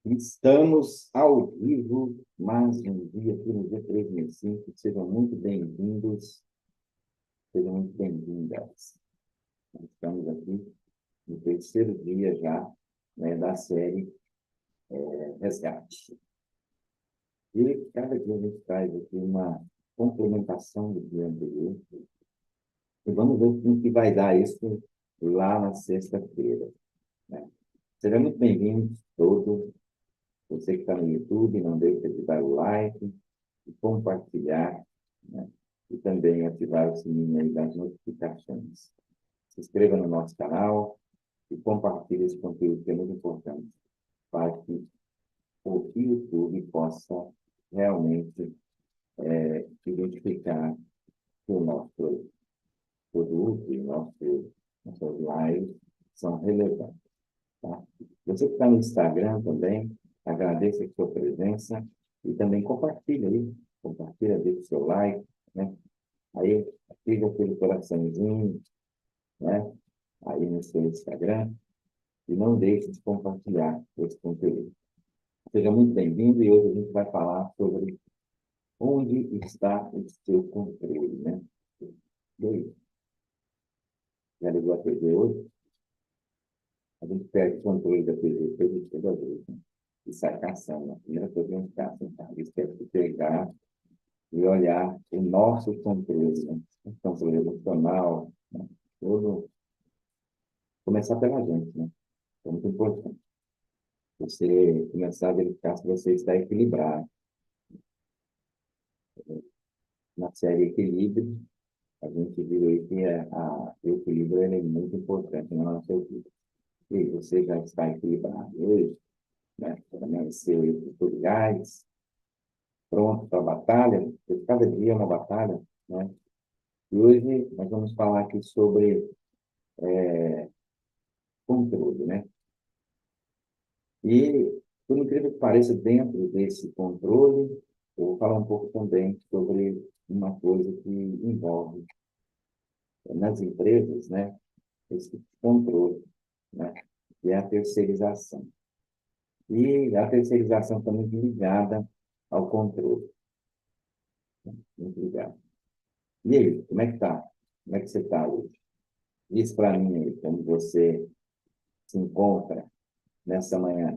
Estamos ao vivo, mais um dia aqui no G365. Sejam muito bem-vindos, sejam muito bem-vindas. Nós estamos aqui no terceiro dia já, né, da série Resgate. E cada dia a gente traz aqui uma complementação do dia anterior. E vamos ver o que vai dar isso lá na sexta-feira, né? Sejam muito bem-vindos todos. Você que está no YouTube, não deixe de dar o like e compartilhar, né? E também ativar o sininho aí das notificações. Se inscreva no nosso canal e compartilhe esse conteúdo que é muito importante para que o YouTube possa realmente identificar que o nosso produto e nossas lives são relevantes. Tá? Você que está no Instagram também, agradeço a sua presença e também compartilha aí, deixa o seu like, né? Aí, ativa aquele coraçãozinho, né? Aí no seu Instagram e não deixe de compartilhar esse conteúdo. Seja muito bem-vindo e hoje a gente vai falar sobre onde está o seu controle, né? E aí, já ligou a TV hoje? A gente perde o controle da TV toda vez, né? E sai caçando. A primeira coisa que a gente caça, então, a gente tem que pegar e olhar o nosso controle, né? O controle emocional, né? Todo, começar pela gente, né? É muito importante. Você começar a verificar se você está equilibrado. Na série Equilíbrio, a gente viu aí que o equilíbrio é muito importante na nossa vida. E você já está equilibrado hoje, né? Amanheceu aí com todo gás, pronto para a batalha, porque cada dia é uma batalha, né? E hoje nós vamos falar aqui sobre controle, né? E, por incrível que pareça, dentro desse controle, eu vou falar um pouco também sobre uma coisa que envolve nas empresas, né? Esse controle, né? Que é a terceirização. E a terceirização está muito ligada ao controle. Muito ligada. E aí, como é que tá? Como é que você está hoje? Diz para mim aí, como você se encontra nessa manhã.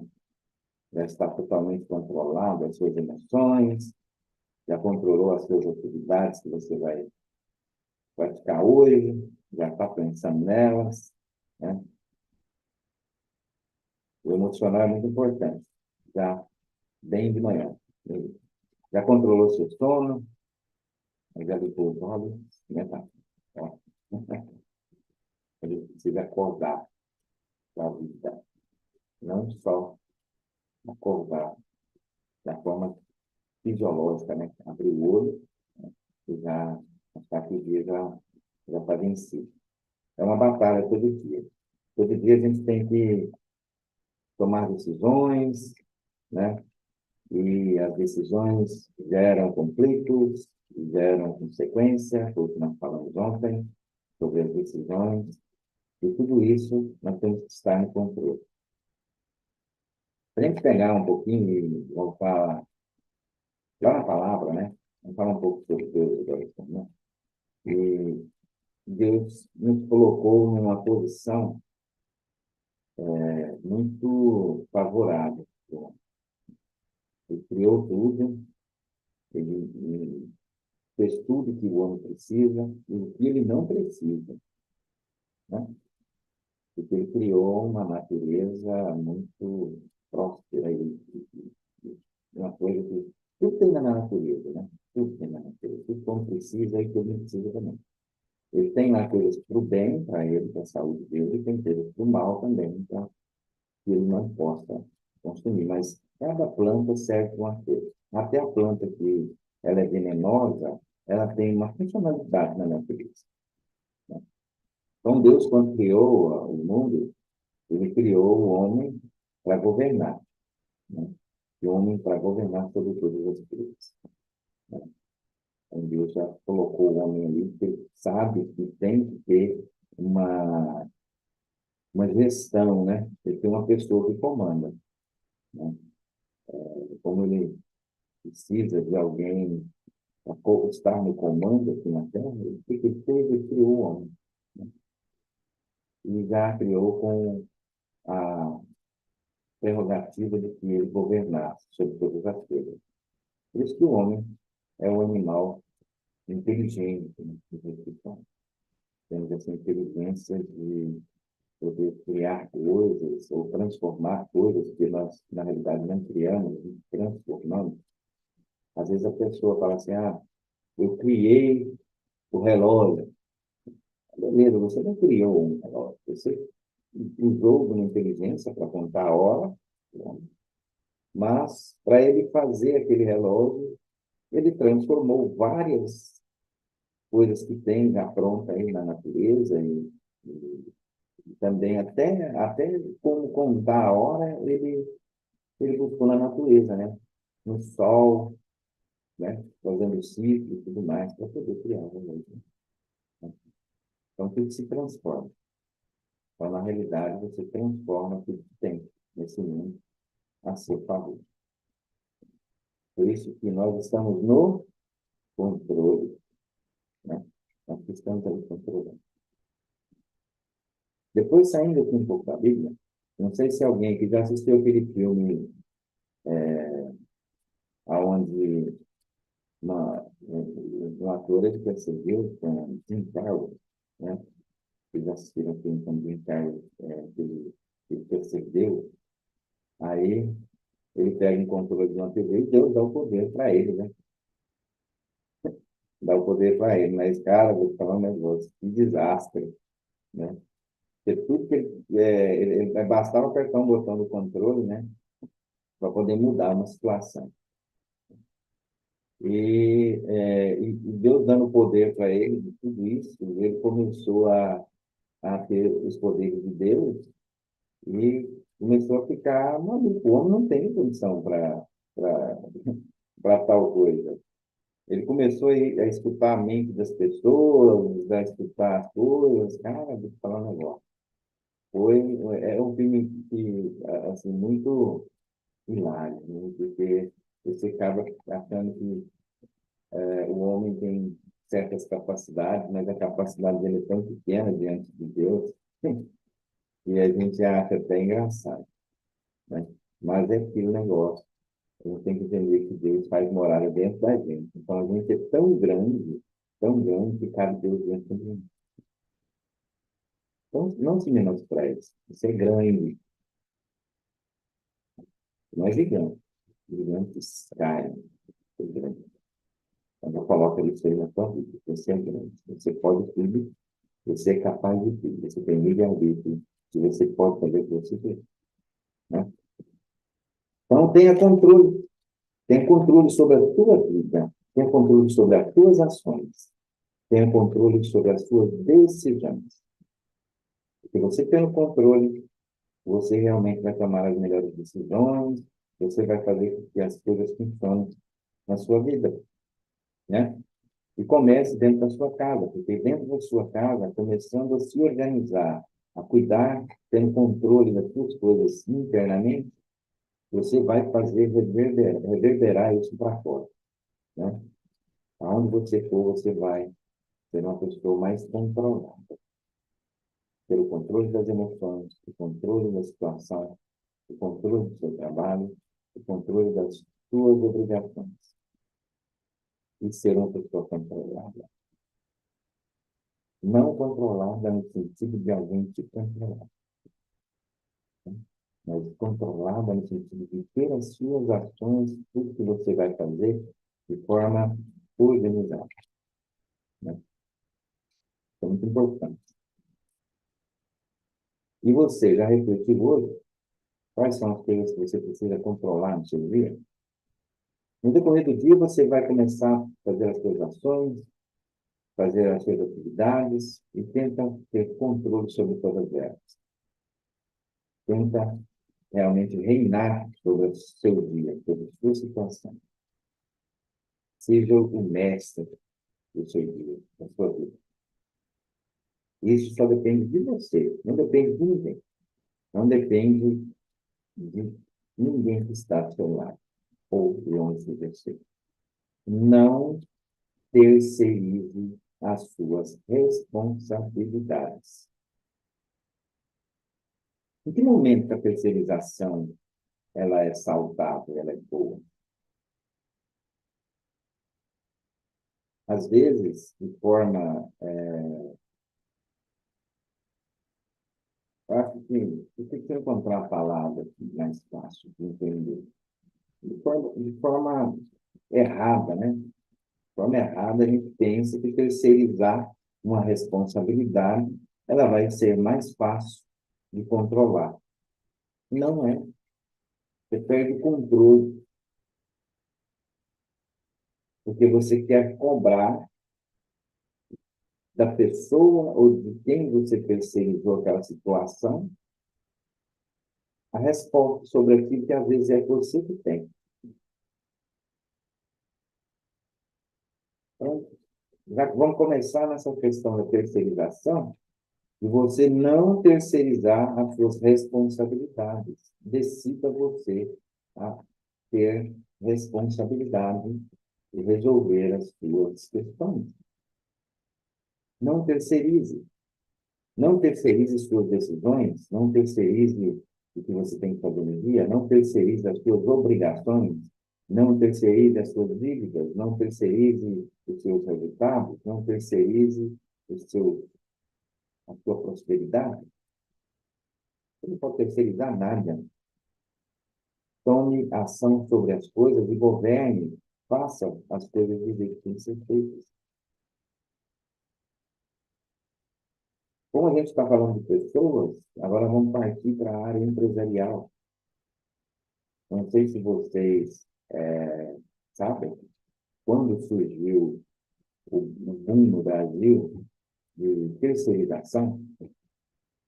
Já está totalmente controlado as suas emoções, já controlou as suas atividades que você vai praticar hoje, já está pensando nelas, né? O emocional é muito importante, já bem de manhã. Já controlou seu sono, já limpou os olhos, né? Tá. Ele precisa acordar para a vida, não só acordar da forma fisiológica, né? Abrir o olho, né? E já achar que o dia já está vencido. É uma batalha todo dia. Todo dia a gente tem que tomar decisões, né? E as decisões geram conflitos, geram consequência, foi o que nós falamos ontem, sobre as decisões, e tudo isso nós temos que estar no controle. Para a gente pegar um pouquinho e vamos falar, lá na palavra, né? Vamos falar um pouco sobre Deus agora, né? E Deus nos colocou numa posição muito favorável. Ele criou tudo, ele fez tudo que o homem precisa e o que ele não precisa, né? Porque ele criou uma natureza muito próspera e uma coisa que tudo tem na natureza, né? Tudo tem na natureza, tudo que o homem precisa e que ele não precisa também. Ele tem lá coisas para o bem, para ele, para a saúde dele, e tem coisas para o mal também, para que ele não possa consumir. Mas cada planta serve para uma coisa. Até a planta que ela é venenosa, ela tem uma funcionalidade na natureza. Então, Deus, quando criou o mundo, ele criou o homem para governar, né? E o homem para governar sobre todas as coisas, né? Então, Deus já colocou o homem ali, porque ele sabe que tem que ter uma gestão, né? Ele tem uma pessoa que comanda, né? como ele precisa de alguém para estar no comando aqui na Terra, o que ele fez? Ele criou o homem, né? E já criou com a prerrogativa de que ele governasse sobre todas as coisas. Por isso que o homem é um animal inteligente, né? Temos essa inteligência de poder criar coisas ou transformar coisas que nós, na realidade, não criamos, transformamos. Às vezes a pessoa fala assim, eu criei o relógio. Beleza, você não criou um relógio, você usou uma inteligência para contar a hora, né? Mas para ele fazer aquele relógio, ele transformou várias coisas que tem já pronta aí na natureza e também até como contar a hora, ele buscou na natureza, né? No sol, né? Fazendo ciclo e tudo mais, para poder criar um relógio. Então, tudo se transforma. Então, na realidade, você transforma tudo que tem nesse mundo a seu favor. Por isso que nós estamos no controle, né? Nós estamos ali controlando. Depois, saindo aqui um pouco da Bíblia, não sei se alguém que já assistiu aquele filme onde um ator ele percebeu com Jim Carrey, né? Vocês já assistiram o filme com Jim Carrey, ele percebeu, aí ele pega um controle de uma TV e Deus dá o poder para ele, né? Dá o poder para ele, mas, cara, vou te falar um negócio, que desastre, né? Porque tudo que ele bastava apertar um botão do controle, né? Para poder mudar uma situação. E Deus dando poder para ele, de tudo isso, ele começou a ter os poderes de Deus e começou a ficar maluco. O homem não tem condição para tal coisa. Ele começou a escutar a mente das pessoas, a escutar as coisas. Cara, vou te falar um negócio. É um filme que, assim, muito hilário, né? Porque você acaba achando que o homem tem certas capacidades, mas a capacidade dele é tão pequena diante de Deus, e a gente acha até engraçado, né? Mas é aquele negócio. A gente tem que entender que Deus faz morada dentro da gente. Então, a gente é tão grande, que cabe Deus dentro da gente. Então, não se menospreze. Você é grande, não é gigante. Gigantes caem. Você é grande. Quando coloca isso aí na sua vida, você é grande. Você pode tudo, você é capaz de tudo. Você tem livre-arbítrio, que você pode fazer o que você quer, né? Então, tenha controle sobre a tua vida, tenha controle sobre as tuas ações, tenha controle sobre as suas decisões. Porque você tendo controle, você realmente vai tomar as melhores decisões, você vai fazer com que as coisas funcionem na sua vida, né? E comece dentro da sua casa, porque dentro da sua casa, começando a se organizar, a cuidar, tendo controle das suas coisas internamente, você vai fazer reverberar isso para fora, né? Aonde você for, você vai ser uma pessoa mais controlada, pelo controle das emoções, o controle da situação, o controle do seu trabalho, o controle das suas obrigações, e ser uma pessoa controlada. Não controlada no sentido de alguém te controlar, né? Mas controlada no sentido de ter as suas ações, tudo que você vai fazer de forma organizada, né? Isso é muito importante. E você já refletiu hoje quais são as coisas que você precisa controlar no seu dia? No decorrer do dia, você vai começar a fazer as suas ações, fazer as suas atividades e tenta ter controle sobre todas elas. Tenta realmente reinar sobre o seu dia, sobre a sua situação. Seja o mestre do seu dia, da sua vida. Isso só depende de você, não depende de ninguém. Não depende de ninguém que está ao seu lado. ou de onde se terceiro. Não terceirize as suas responsabilidades. Em que momento a terceirização ela é saudável, ela é boa? Às vezes, de forma... eu acho que eu tenho que encontrar a palavra mais fácil de entender. De forma errada, né? De forma errada, a gente pensa que terceirizar uma responsabilidade ela vai ser mais fácil de controlar. Não é. Você perde o controle, porque você quer cobrar da pessoa ou de quem você terceirizou aquela situação a resposta sobre aquilo que às vezes é você que tem. Então, já vamos começar nessa questão da terceirização, e você não terceirizar as suas responsabilidades. Decida você a ter responsabilidade e resolver as suas questões. Não terceirize. Não terceirize suas decisões, não terceirize o que você tem que fazer no dia, não terceirize as suas obrigações, não terceirize as suas dívidas, não terceirize os seus resultados, não terceirize a sua prosperidade. Você não pode terceirizar nada. Tome ação sobre as coisas e governe, faça as coisas do jeito que tem que ser feitas. Como a gente está falando de pessoas, agora vamos partir para a área empresarial. Não sei se vocês sabem, quando surgiu o boom no Brasil de terceirização,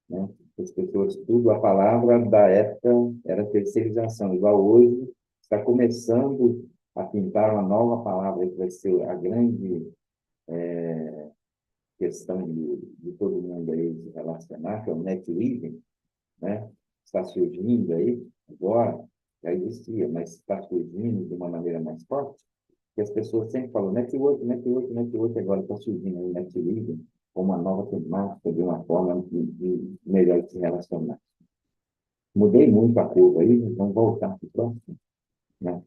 né? As pessoas, tudo, a palavra da época era terceirização, igual hoje está começando a pintar uma nova palavra que vai ser a grande questão de todo mundo aí se relacionar, que é o net living, né? Está surgindo aí agora, já existia, mas está surgindo de uma maneira mais forte, que as pessoas sempre falam network, network, network, agora está surgindo aí net living como uma nova temática, de uma forma de melhor se relacionar. Mudei muito a curva aí, vamos voltar para o próximo, né?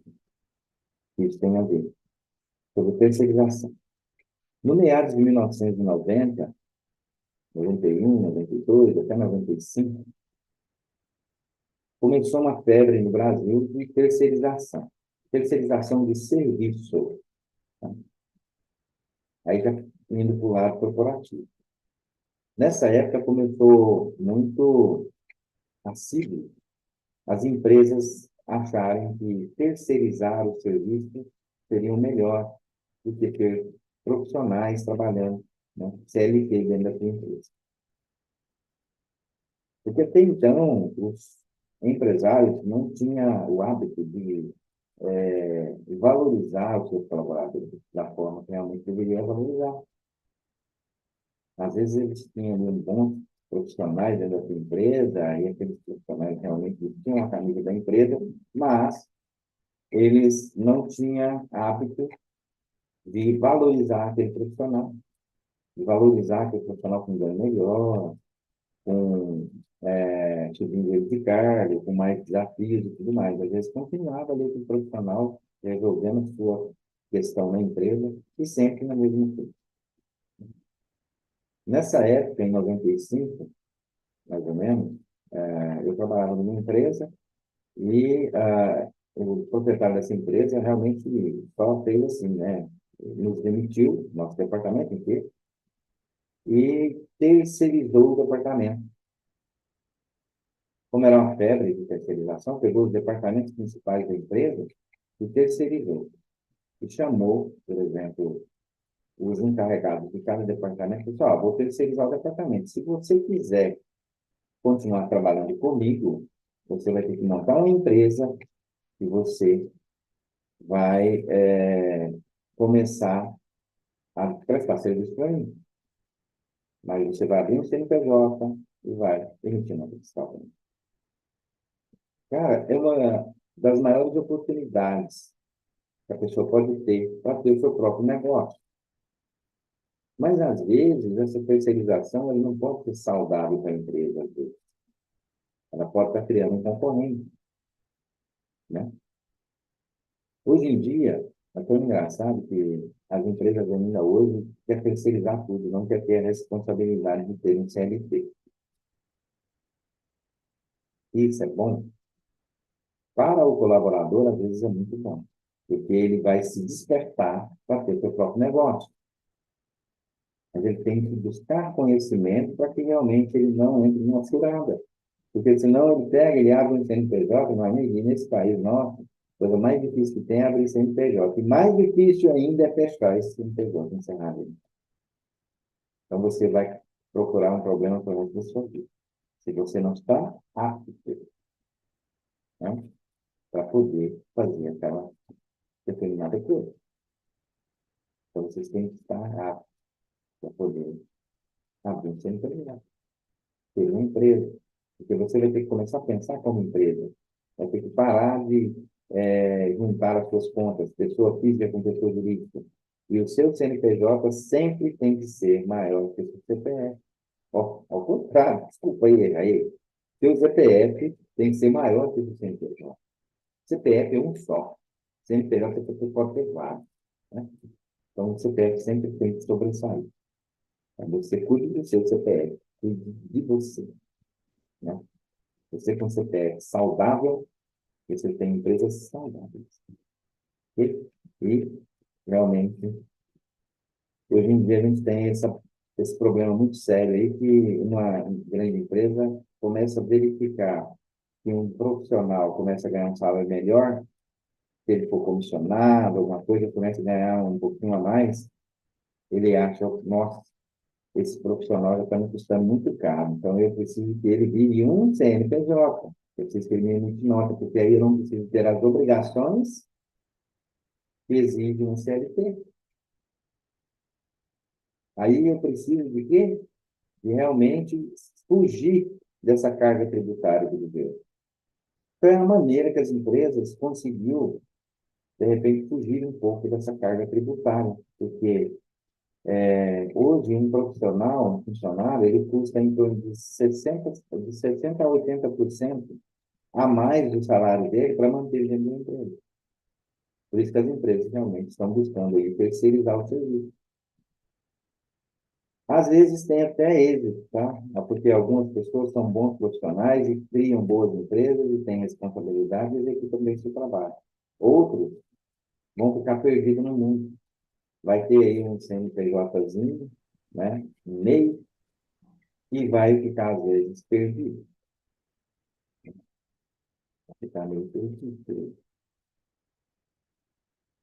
Isso tem a ver sobre terceirização. No meados de 1990, 91, 92, até 95, começou uma febre no Brasil de terceirização. Terceirização de serviço. Tá? Aí já indo para o lado corporativo. Nessa época começou muito assíduo as empresas acharem que terceirizar o serviço seria o melhor do que ter profissionais trabalhando, né, CLT dentro da sua empresa. Porque até então, os empresários não tinham o hábito de valorizar os seus colaboradores da forma que realmente deveriam valorizar. Às vezes eles tinham ali bons profissionais dentro da sua empresa, e aqueles profissionais realmente tinham a camisa da empresa, mas eles não tinham hábito de valorizar aquele profissional, de valorizar aquele profissional com ganho melhor, com subindo ele de cargo, com mais desafios e tudo mais. Às vezes continuava ali com o profissional resolvendo a sua questão na empresa e sempre na mesma coisa. Nessa época, em 95, mais ou menos, eu trabalhava numa empresa e o proprietário dessa empresa realmente só fez assim, né? Nos demitiu, nosso departamento inteiro, e terceirizou o departamento. Como era uma febre de terceirização, pegou os departamentos principais da empresa e terceirizou. E chamou, por exemplo, os encarregados de cada departamento e disse, ó, vou terceirizar o departamento. Se você quiser continuar trabalhando comigo, você vai ter que montar uma empresa e você vai começar a prestar serviço para mim. Mas você vai abrir um CNPJ e vai emitir nota fiscal para mim. Cara, das maiores oportunidades que a pessoa pode ter para ter o seu próprio negócio. Mas, às vezes, essa terceirização ela não pode ser saudável para a empresa. Às vezes. Ela pode estar criando um concorrente, né? Hoje em dia, é tão engraçado que as empresas ainda hoje querem terceirizar tudo, não quer ter a responsabilidade de ter um CLT. Isso é bom? Para o colaborador, às vezes é muito bom, porque ele vai se despertar para ter seu próprio negócio. Mas ele tem que buscar conhecimento para que realmente ele não entre numa furada. Porque senão ele pega, ele abre um CNPJ, meu amigo, e nesse país nosso, a coisa mais difícil que tem é abrir CNPJ. E mais difícil ainda é fechar esse CNPJ, encerrar ele. Então você vai procurar um problema para o resto da sua vida. Se você não está apto, né, para poder fazer aquela determinada coisa. Então vocês têm que estar aptos para poder abrir um CNPJ, ter uma empresa. Porque você vai ter que começar a pensar como empresa. Vai ter que parar de juntar as suas contas, pessoa física com pessoa jurídica. E o seu CNPJ sempre tem que ser maior que o seu CPF. Ao contrário, desculpa aí. Seu CPF tem que ser maior que o seu CNPJ. CPF é um só. CNPJ você pode ter vários. Né? Então, o CPF sempre tem que sobressair. Então, você cuide do seu CPF, cuide de você. Né? Você com CPF saudável, você tem empresas saudáveis. E realmente, hoje em dia a gente tem esse problema muito sério aí, que uma grande empresa começa a verificar que um profissional começa a ganhar um salário melhor, se ele for comissionado, alguma coisa, começa a ganhar um pouquinho a mais, ele acha, nossa, esse profissional já está me custando muito caro, então eu preciso que ele vire um CNPJ, eu preciso que ele me emite nota, porque aí eu não preciso ter as obrigações que exige um CLT. Aí eu preciso de quê? De realmente fugir dessa carga tributária do governo. Então, é a maneira que as empresas conseguiu, de repente, fugir um pouco dessa carga tributária, porque hoje um profissional, um funcionário, ele custa em torno de 60 a 80% a mais do salário dele para manter ele dentro da empresa. Por isso que as empresas realmente estão buscando aí terceirizar o serviço. Às vezes tem até êxito, tá? Porque algumas pessoas são bons profissionais e criam boas empresas e têm responsabilidade e executam bem seu trabalho. Outros vão ficar perdidos no mundo. Vai ter aí um CNPJzinho, né? MEI, e vai ficar, às vezes, perdido. Vai ficar meio perdido.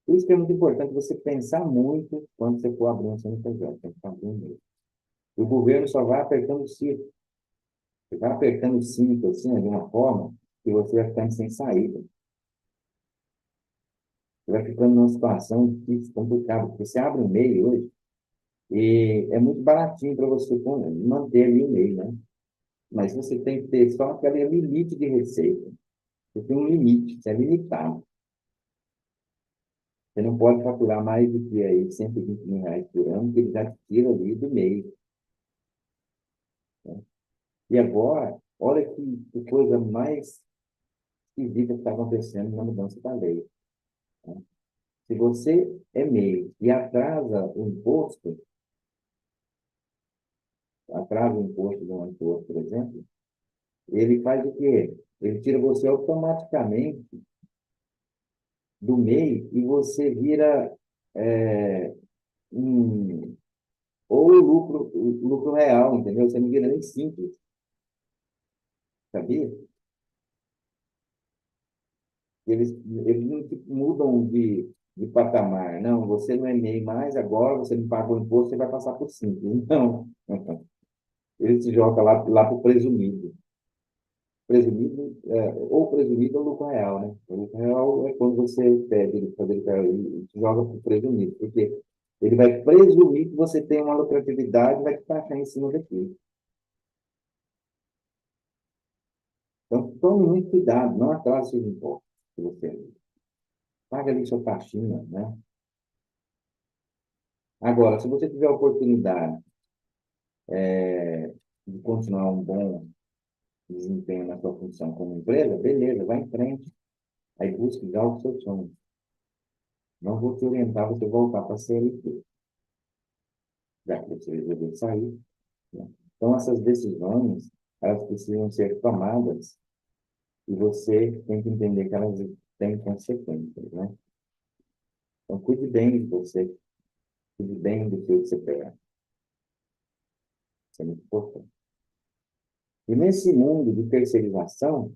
Por isso que é muito importante você pensar muito quando você for abrir um CNPJ. Tem que abrir mesmo. O governo só vai apertando o cinto. Você vai apertando o cinto, assim, de uma forma que você vai ficando sem saída. Você vai ficando numa situação difícil, complicada, porque você abre um MEI hoje e é muito baratinho para você manter ali o MEI, né? Mas você tem que ter só aquele limite de receita. Você tem um limite, você é limitado. Você não pode faturar mais do que aí R$ 120.000 por ano, que ele já te tira ali do MEI. Né? E agora, olha que coisa mais esquisita que está acontecendo na mudança da lei. Né? Se você é MEI e atrasa o imposto de um ano para o outro, por exemplo, ele faz o quê? Ele tira você automaticamente do MEI e você vira é, um, ou lucro real, entendeu? Você não vira nem simples, sabia? Eles não mudam de patamar. Não, você não é MEI mais, agora você não pagou imposto, você vai passar por simples. Não. Ele se joga lá para o presumido. Presumido, ou presumido ou lucro real, né? O lucro real é quando você pede ele fazer ele joga para o presumido, porque ele vai presumir que você tem uma lucratividade e vai te taxar em cima daquilo. Então, tome muito cuidado, não atrase seus impostos. que você paga ali sua taxinha, né? Agora, se você tiver a oportunidade de continuar um bom desempenho na sua função como empresa, beleza, vai em frente. Aí busque já o seu sonho. Não vou te orientar a você voltar para a CLT, já que você resolveu sair, né? Então, essas decisões, elas precisam ser tomadas e você tem que entender que elas têm consequências, né? Então, cuide bem de você, cuide bem do que você pega. Isso é muito importante. E nesse mundo de terceirização,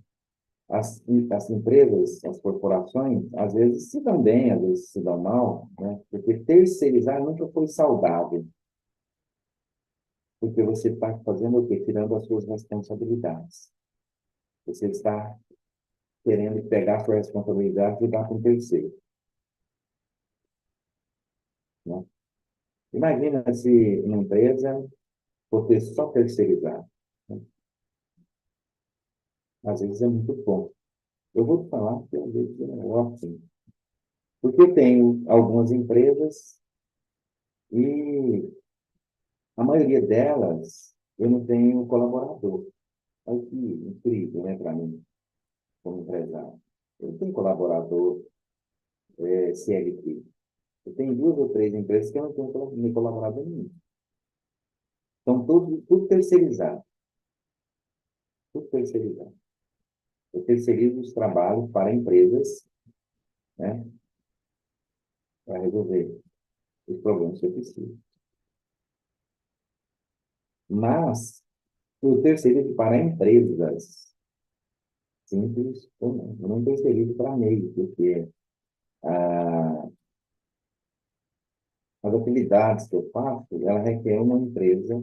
as empresas, as corporações, às vezes se dão bem, às vezes se dão mal, né? Porque terceirizar nunca foi saudável, porque você está fazendo o quê? Tirando as suas responsabilidades. Você está querendo pegar a sua responsabilidade e dar para um terceiro, né? Imagina se uma empresa fosse só terceirizar, né? Às vezes é muito bom. Eu vou te falar que às vezes é ótimo. Porque eu tenho algumas empresas e a maioria delas eu não tenho colaborador. Olha que incrível, né, para mim, como empresário. Eu não tenho colaborador CLT. Eu tenho duas ou três empresas que eu não tenho colaborador nenhum. Então, tudo terceirizado. Tudo terceirizado. Eu terceirizo os trabalhos para empresas, né, para resolver os problemas que eu preciso. Mas, eu terceirizo para empresas simples ou não. Eu não terceirizo para meio, porque ah, as atividades que eu faço, ela requer uma empresa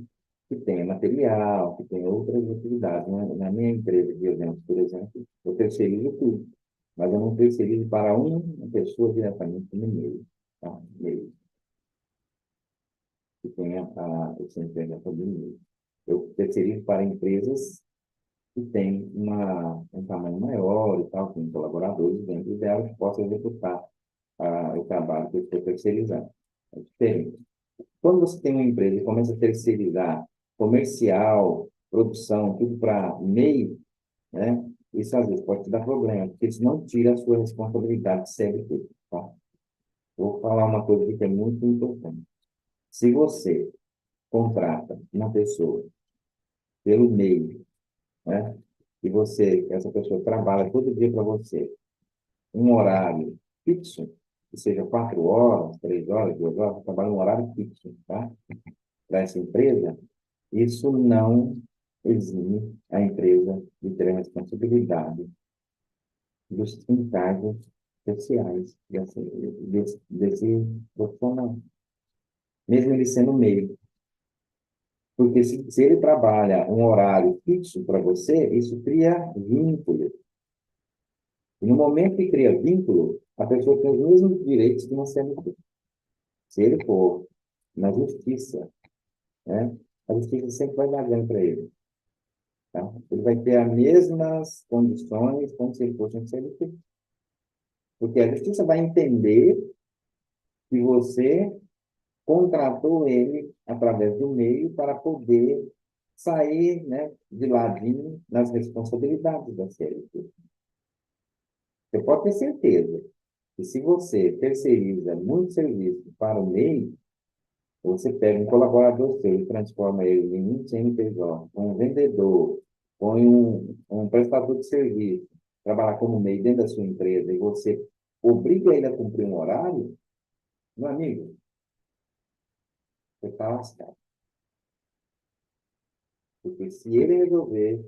que tenha material, que tenha outras atividades, né? Na minha empresa de eventos, por exemplo, eu terceirizo tudo, mas eu não terceirizo para uma pessoa diretamente no meio, tá? Meio, que tenha essa empresa de meio. Eu terceirizo para empresas que têm um tamanho maior e tal, com colaboradores dentro dela que possam executar o trabalho que eu estou terceirizando. É diferente. Quando você tem uma empresa e começa a terceirizar comercial, produção, tudo para meio, né? Isso às vezes pode te dar problema, porque isso não tira a sua responsabilidade de CLT, tá? Vou falar uma coisa aqui que é muito importante. Se você contrata uma pessoa pelo meio, né? E essa pessoa trabalha todo dia para você, um horário fixo, que seja 4 horas, 3 horas, 2 horas, trabalha um horário fixo, tá? Para essa empresa, isso não exime a empresa de ter a responsabilidade dos encargos sociais desse profissional, mesmo ele sendo meio. Porque se ele trabalha um horário fixo para você, isso cria vínculo. E no momento que cria vínculo, a pessoa tem os mesmos direitos que uma CLT. Se ele for na justiça, né, a justiça sempre vai dar ganho para ele. Tá? Ele vai ter as mesmas condições como se ele fosse um CLT. Porque a justiça vai entender que você contratou ele através do meio para poder sair, né, de ladinho nas responsabilidades da CLT. Você pode ter certeza que se você terceiriza muito serviço para o meio, você pega um colaborador seu e transforma ele em um CNPJ, um vendedor, põe um prestador de serviço, trabalhar como meio dentro da sua empresa e você obriga ele a cumprir um horário, meu amigo, você está lascado. Porque se ele resolver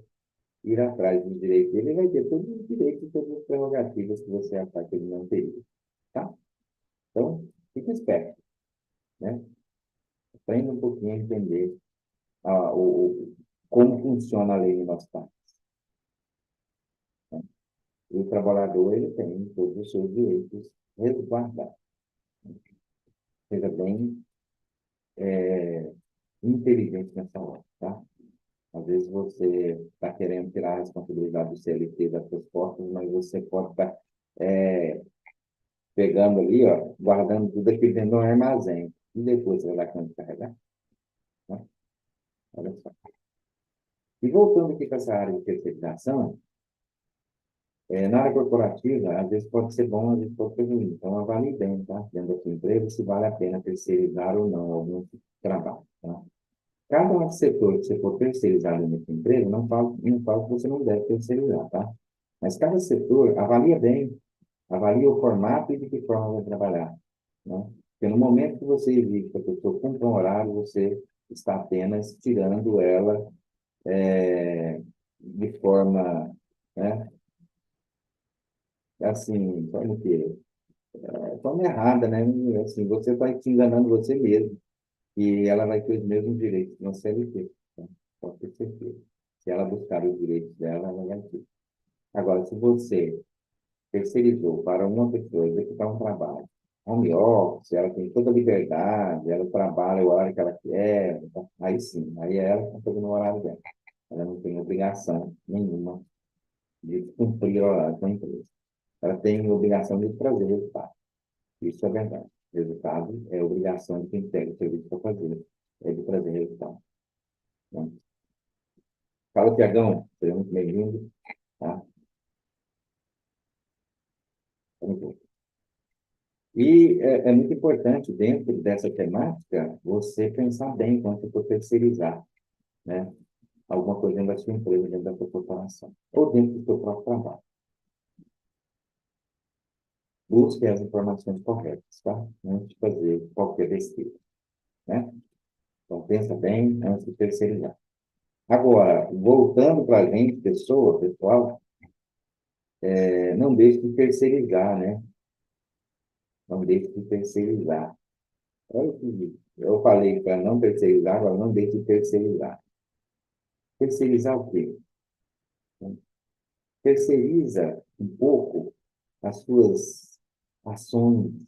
ir atrás do direito dele, ele vai ter todos os direitos e todas as prerrogativas que você achar que ele não teria. Tá? Então, fique esperto, né? Aprenda um pouquinho a entender como funciona a lei no nosso país. Né? E o trabalhador, ele tem todos os seus direitos resguardados. Seja bem inteligente nessa hora, tá? Às vezes você está querendo tirar a responsabilidade do CLT das suas costas, mas você pode estar pegando ali, ó, guardando tudo aqui dentro do armazém. E depois você vai dar conta de carregar, né? Olha só. E voltando aqui para essa área de terceirização, na área corporativa, às vezes pode ser bom, às vezes pode ser ruim. Então, avalie bem, tá? Dentro da sua empresa, se vale a pena terceirizar ou não algum trabalho, tá? Cada setor que você for terceirizar dentro da sua empresa, não falo que você não deve terceirizar, tá? Mas cada setor, avalia bem, avalia o formato e de que forma vai trabalhar, né? Porque no momento que você exige que a pessoa cumpra um horário, você está apenas tirando ela de forma, né? Assim, como que forma errada, né? Assim, você vai te enganando você mesmo e ela vai ter os mesmos direitos que uma CLT, tá? Pode ter certeza. Se ela buscar os direitos dela, ela vai ter. Agora, se você terceirizou para uma pessoa executar um trabalho, home office, ela tem toda a liberdade, ela trabalha o horário que ela quer, tá? Aí sim, aí ela está fazendo o horário dela. Ela não tem obrigação nenhuma de cumprir o horário da empresa. Ela tem obrigação de trazer resultado. Isso é verdade. Resultado é obrigação de quem pega o serviço para fazer, é de trazer resultado, né? Fala, Tiagão, seja muito bem-vindo, tá? Vamos ver. E é muito importante, dentro dessa temática, você pensar bem quando você for terceirizar, né? Alguma coisa dentro da sua empresa, dentro da sua corporação, ou dentro do seu próprio trabalho. Busque as informações corretas, tá? Antes de fazer qualquer besteira, né? Então, pensa bem antes de terceirizar. Agora, voltando para a gente, pessoal, não deixe de terceirizar, né? Não deixe de terceirizar. Olha que eu falei para não terceirizar, agora não deixe de terceirizar. Terceirizar o quê? Terceiriza um pouco as suas ações.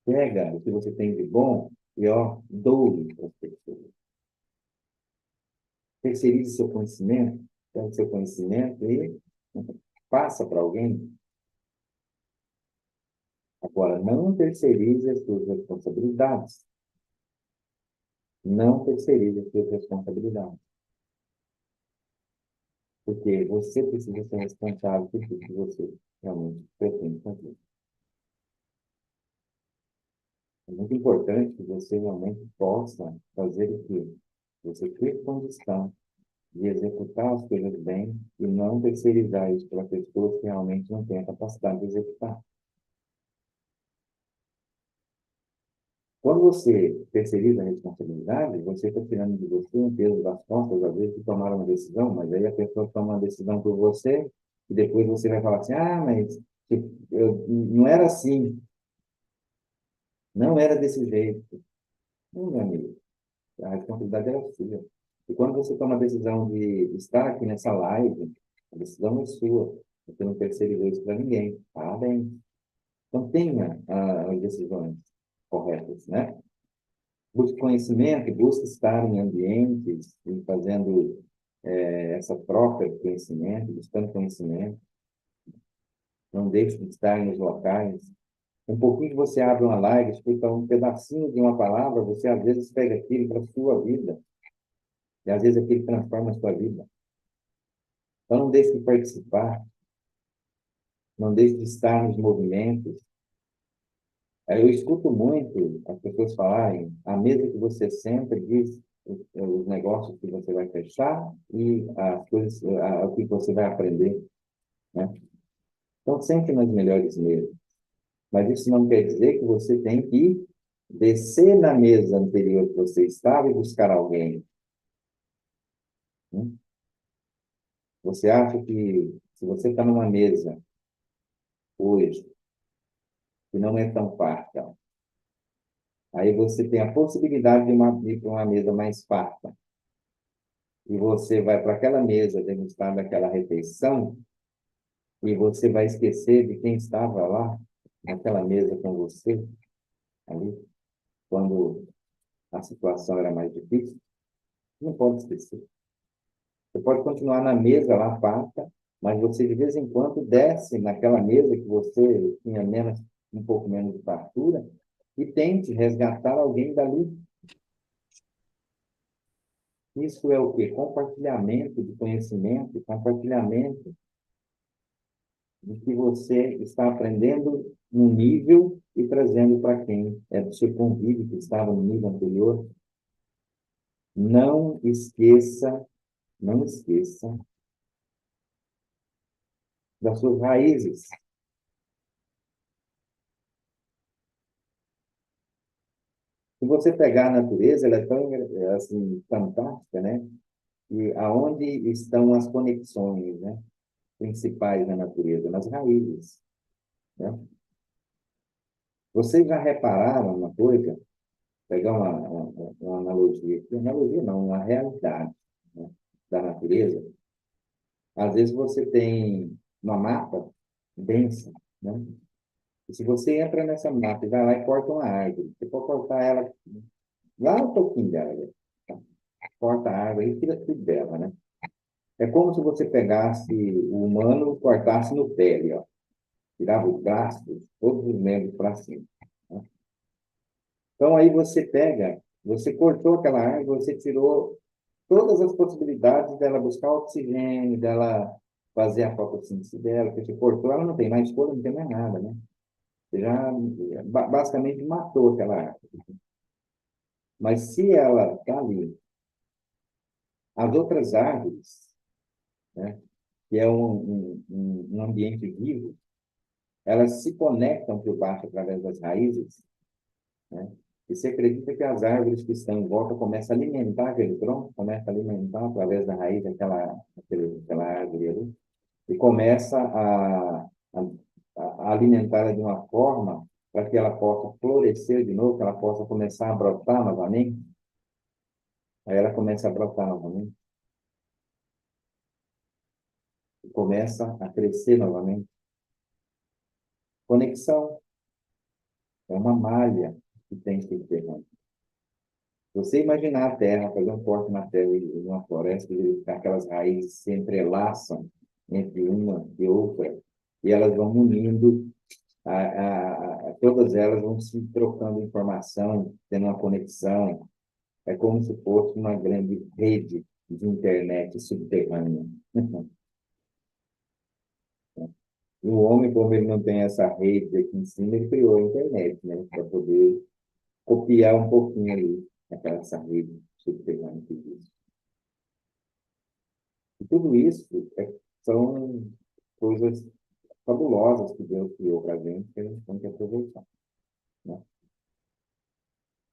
Pega o que você tem de bom e, ó, doe para as pessoas. Terceirize seu conhecimento, pega seu conhecimento e passa para alguém. Agora, não terceirize as suas responsabilidades. Não terceirize as suas responsabilidades. Porque você precisa ser responsável por tudo que você realmente pretende fazer. É muito importante que você realmente possa fazer o quê? Você ter condição de executar as coisas bem e não terceirizar isso para pessoas que realmente não têm a capacidade de executar. Quando você terceiriza a responsabilidade, você está tirando de você um peso das costas, às vezes, de tomar uma decisão, mas aí a pessoa toma uma decisão por você e depois você vai falar assim, ah, mas não era assim, não era desse jeito. Não, meu amigo, a responsabilidade era sua. E quando você toma a decisão de estar aqui nessa live, a decisão é sua. Você não terceirizou isso para ninguém. Parabéns. Então, tenha as decisões corretas, né? Busque conhecimento, busque estar em ambientes e fazendo essa troca de conhecimento, buscando conhecimento. Não deixe de estar nos locais. Um pouquinho que você abre uma live, escuta um pedacinho de uma palavra, você às vezes pega aquilo para a sua vida. E às vezes aquilo transforma a sua vida. Então não deixe de participar, não deixe de estar nos movimentos. Eu escuto muito as pessoas falarem, a mesa que você senta diz os negócios que você vai fechar e as coisas, o que você vai aprender, né? Então, sempre nas melhores mesas. Mas isso não quer dizer que você tem que descer na mesa anterior que você estava e buscar alguém, né? Você acha que se você está numa mesa hoje, que não é tão farta, aí você tem a possibilidade de ir para uma mesa mais farta, e você vai para aquela mesa degustar daquela refeição, e você vai esquecer de quem estava lá, naquela mesa com você, ali, quando a situação era mais difícil. Não pode esquecer. Você pode continuar na mesa lá, farta, Mas você, de vez em quando, desce naquela mesa que você tinha menos, um pouco menos de fartura e tente resgatar alguém dali. Isso é o quê? Compartilhamento de conhecimento, compartilhamento de que você está aprendendo no nível e trazendo para quem é do seu convívio, que estava no nível anterior. Não esqueça, não esqueça das suas raízes. Se você pegar a natureza, ela é tão assim, fantástica, né? E aonde estão as conexões, né? Principais da natureza? Nas raízes, né? Vocês já repararam uma coisa? Pegar uma analogia aqui, analogia não, uma realidade, né, da natureza. Às vezes você tem uma mata densa, né? E se você entra nessa mata e vai lá e corta uma árvore, você pode cortar ela lá no toquinho dela, né? Corta a árvore e tira tudo dela, né? É como se você pegasse o humano e cortasse no pé, ali, ó. Tirava os braços, todos os membros para cima, né? Então aí você pega, você cortou aquela árvore, você tirou todas as possibilidades dela buscar oxigênio, dela fazer a fotossíntese dela, porque se cortou, ela não tem mais cor, não tem mais nada, né? Você já basicamente matou aquela árvore. Mas se ela está ali, as outras árvores, né, que é um ambiente vivo, elas se conectam por baixo através das raízes, né? E você acredita que as árvores que estão em volta começam a alimentar aquele tronco, começam a alimentar através da raiz aquela árvore ali, e começa a alimentá-la de uma forma para que ela possa florescer de novo, que ela possa começar a brotar novamente. Aí ela começa a brotar novamente, e começa a crescer novamente. Conexão é uma malha que tem que ter. Você imaginar a Terra, fazer um corte na Terra e uma floresta, e aquelas raízes se entrelaçam entre uma e outra, e elas vão unindo, todas elas vão se trocando informação, tendo uma conexão. É como se fosse uma grande rede de internet subterrânea. E o homem, como ele não tem essa rede aqui em cima, ele criou a internet, né, para poder copiar um pouquinho ali essa rede subterrânea que existe. E tudo isso são coisas fabulosas que Deus criou para a gente, que a gente tem que aproveitar, né?